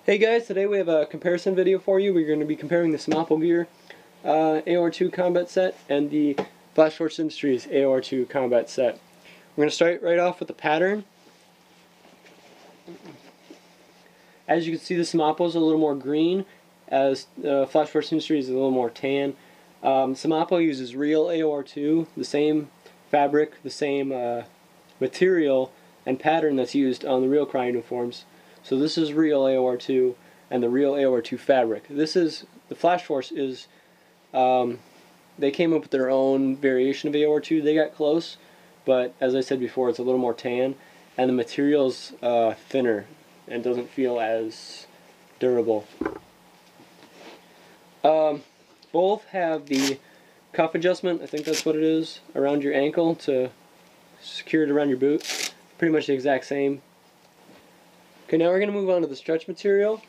Hey guys, today we have a comparison video for you. We're going to be comparing the SEMAPO GEAR AOR2 combat set and the Flash Force Industries AOR2 combat set. We're going to start right off with the pattern. As you can see, the SEMAPO is a little more green, as Flash Force Industries is a little more tan. SEMAPO uses real AOR2, the same fabric, the same material and pattern that's used on the real Cry uniforms. So this is real AOR2 and the real AOR2 fabric. This is, the Flash Force is, they came up with their own variation of AOR2. They got close, but as I said before, it's a little more tan, and the material's thinner and doesn't feel as durable. Both have the cuff adjustment, I think that's what it is, around your ankle to secure it around your boot. Pretty much the exact same. Okay, now we're going to move on to the stretch material.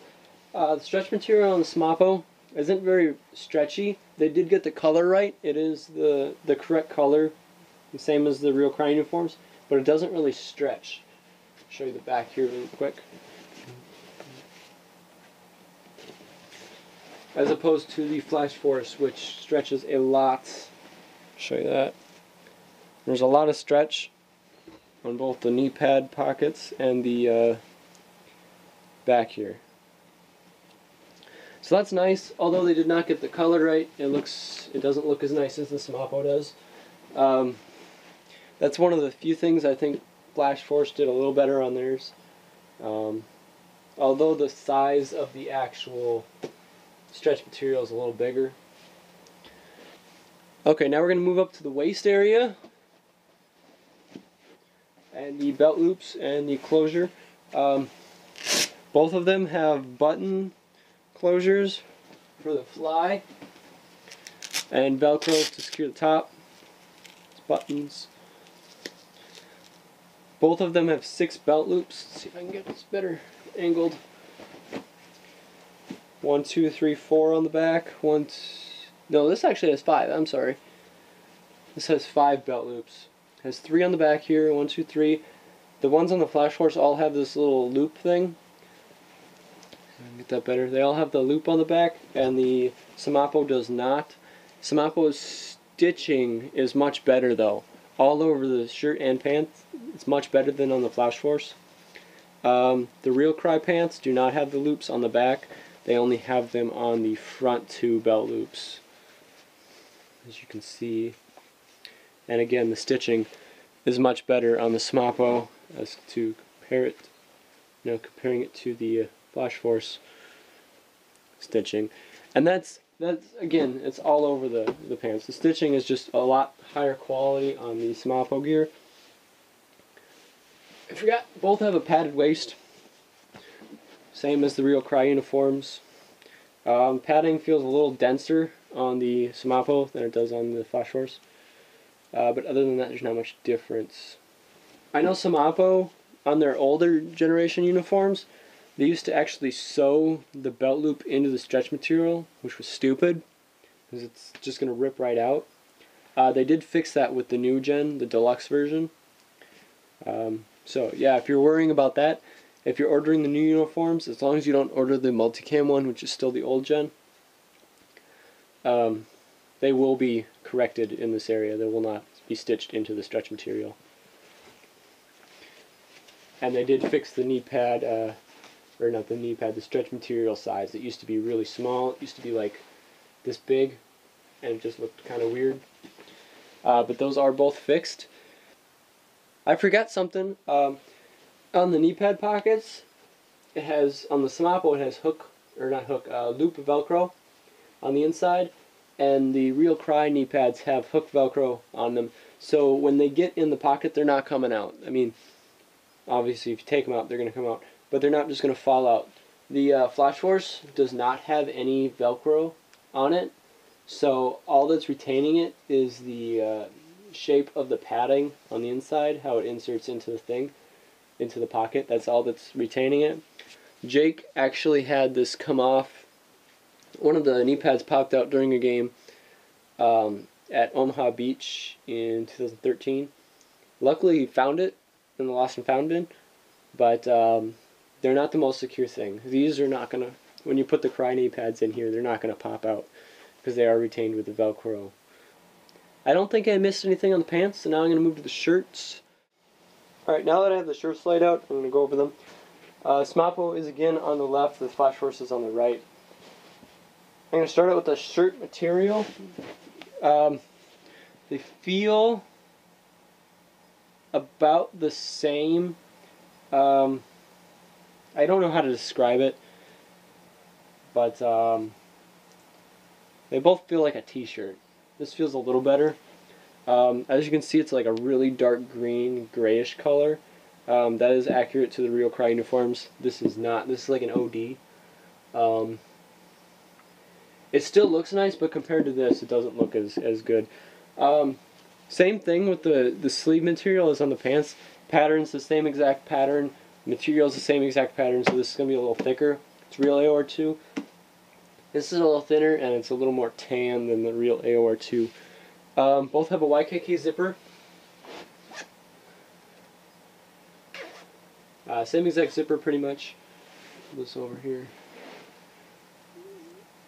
The stretch material on the SEMAPO isn't very stretchy. They did get the color right. It is the correct color, the same as the real Cry uniforms, but it doesn't really stretch. I'll show you the back here really quick. As opposed to the Flash Force, which stretches a lot. I'll show you that. There's a lot of stretch on both the knee pad pockets and the back here. So that's nice, although they did not get the color right. It doesn't look as nice as the SEMAPO does. That's one of the few things I think Flash Force did a little better on theirs. Although the size of the actual stretch material is a little bigger. Okay, now we're going to move up to the waist area and the belt loops and the closure. Both of them have button closures for the fly and Velcro to secure the top. It's buttons. Both of them have 6 belt loops. Let's see if I can get this better angled. 1, 2, 3, 4 on the back. No, this actually has 5. I'm sorry. This has 5 belt loops. It has 3 on the back here. 1, 2, 3. The ones on the Flash Force all have this little loop thing. Get that better. They all have the loop on the back, and the SEMAPO does not. SEMAPO's stitching is much better though. All over the shirt and pants, it's much better than on the Flash Force. The real Cry pants do not have the loops on the back. They only have them on the front 2 belt loops, as you can see. And again, the stitching is much better on the SEMAPO as to compare it. Comparing it to the Flash Force stitching, and that's again, it's all over the pants. The stitching is just a lot higher quality on the SEMAPO gear. I forgot, both have a padded waist, same as the real Cry uniforms. Padding feels a little denser on the SEMAPO than it does on the Flash Force, but other than that, there's not much difference. I know SEMAPO, on their older generation uniforms, they used to actually sew the belt loop into the stretch material, which was stupid, because it's just going to rip right out. They did fix that with the new gen, the deluxe version. So yeah, if you're worrying about that, if you're ordering the new uniforms, as long as you don't order the multicam one, which is still the old gen, they will be corrected in this area. They will not be stitched into the stretch material. And they did fix the knee pad, or not the knee pad, the stretch material size. It used to be really small. It used to be like this big, and it just looked kind of weird. But those are both fixed. I forgot something. On the knee pad pockets, it has, on the SEMAPO, it has loop Velcro on the inside, and the real Cry knee pads have hook Velcro on them. So when they get in the pocket, they're not coming out. I mean, obviously, if you take them out, they're going to come out, but they're not just going to fall out. The Flash Force does not have any Velcro on it, so all that's retaining it is the shape of the padding on the inside, how it inserts into the thing, into the pocket. That's all that's retaining it. Jake actually had this come off. One of the knee pads popped out during a game at Omaha Beach in 2013. Luckily, he found it in the lost and found bin, but they're not the most secure thing. These are not gonna, when you put the Cry knee pads in here, they're not gonna pop out because they are retained with the Velcro. I don't think I missed anything on the pants, so now I'm gonna move to the shirts. Alright, now that I have the shirts laid out, I'm gonna go over them. SEMAPO is again on the left, the Flash Force is on the right. I'm gonna start out with the shirt material. They feel about the same. I don't know how to describe it, but they both feel like a t-shirt. This feels a little better. As you can see, it's like a really dark green, grayish color. That is accurate to the real Cry uniforms. This is not. This is like an OD. It still looks nice, but compared to this, it doesn't look as good. Same thing with the sleeve material as on the pants. Pattern's the same exact pattern. Material's the same exact pattern, so this is going to be a little thicker. It's real AOR2. This is a little thinner, and it's a little more tan than the real AOR2. Both have a Ykk zipper. Same exact zipper, pretty much. This over here.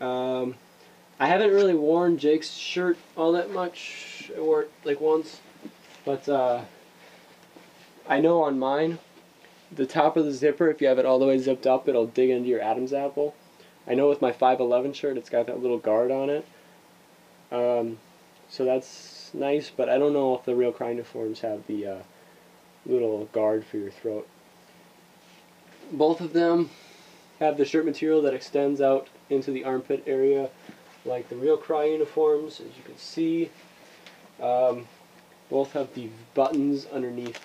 I haven't really worn Jake's shirt all that much. I wore it like once, but I know on mine, the top of the zipper, if you have it all the way zipped up, it'll dig into your Adam's apple. I know with my 511 shirt, it's got that little guard on it, so that's nice. But I don't know if the real Cry uniforms have the little guard for your throat. Both of them have the shirt material that extends out into the armpit area, like the real Cry uniforms, as you can see. Both have the buttons underneath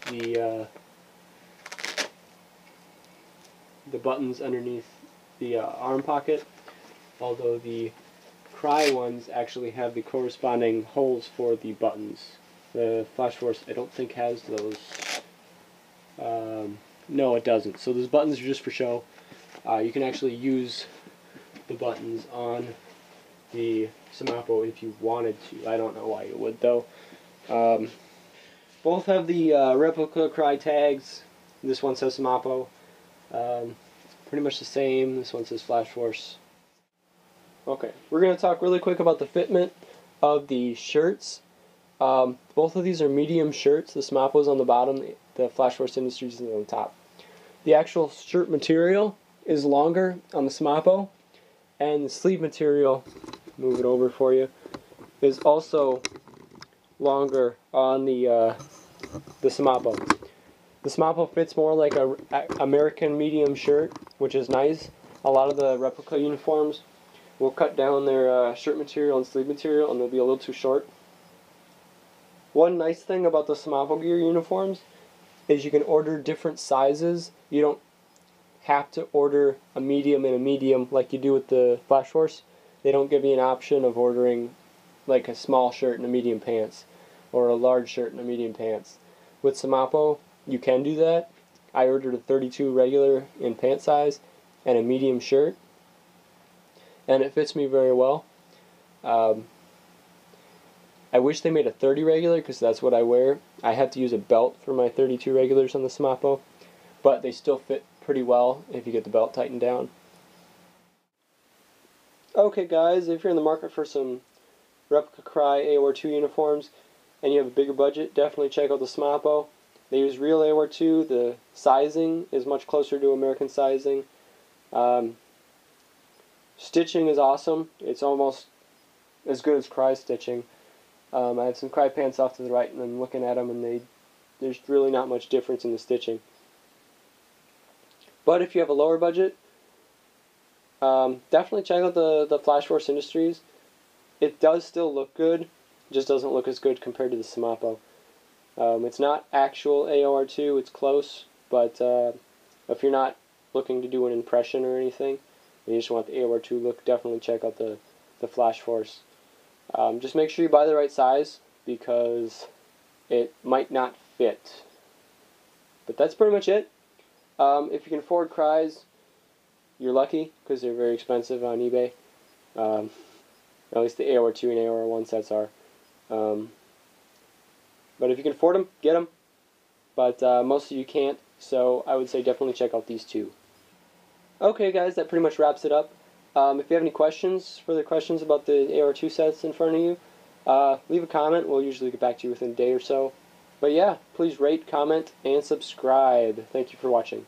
the arm pocket, although the Cry ones actually have the corresponding holes for the buttons. The Flash Force, I don't think, has those. No, it doesn't. So those buttons are just for show. You can actually use the buttons on the SEMAPO if you wanted to. I don't know why you would, though. Both have the replica Cry tags. This one says SEMAPO. Pretty much the same. This one says Flash Force. Okay, we're going to talk really quick about the fitment of the shirts. Both of these are medium shirts. The SEMAPO is on the bottom, the Flash Force Industries is on the top. The actual shirt material is longer on the SEMAPO, and the sleeve material, move it over for you, is also longer on the SEMAPO. The SEMAPO fits more like a American medium shirt, which is nice. A lot of the replica uniforms will cut down their shirt material and sleeve material, and they'll be a little too short. One nice thing about the SEMAPO gear uniforms is you can order different sizes. You don't have to order a medium and a medium like you do with the Flash Force. They don't give you an option of ordering like a small shirt and a medium pants, or a large shirt and a medium pants. With SEMAPO, you can do that. I ordered a 32 regular in pant size and a medium shirt, and it fits me very well. I wish they made a 30 regular, because that's what I wear. I have to use a belt for my 32 regulars on the SEMAPO, but they still fit pretty well if you get the belt tightened down. Okay guys, if you're in the market for some replica Cry AOR2 uniforms and you have a bigger budget, definitely check out the SEMAPO. They use real AOR2. The sizing is much closer to American sizing. Stitching is awesome. It's almost as good as Cry stitching. I have some Cry pants off to the right, and I'm looking at them, and there's really not much difference in the stitching. But if you have a lower budget, definitely check out the Flash Force Industries. It does still look good, it just doesn't look as good compared to the SEMAPO. It's not actual AOR2, it's close, but if you're not looking to do an impression or anything, and you just want the AOR2 look, definitely check out the Flash Force. Just make sure you buy the right size, because it might not fit. But that's pretty much it. If you can afford Crys, you're lucky, because they're very expensive on eBay. At least the AOR2 and AOR1 sets are. But if you can afford them, get them. But most of you can't, so I would say definitely check out these two. Okay, guys, that pretty much wraps it up. If you have any further questions about the AR2 sets in front of you, leave a comment. We'll usually get back to you within a day or so. But yeah, please rate, comment, and subscribe. Thank you for watching.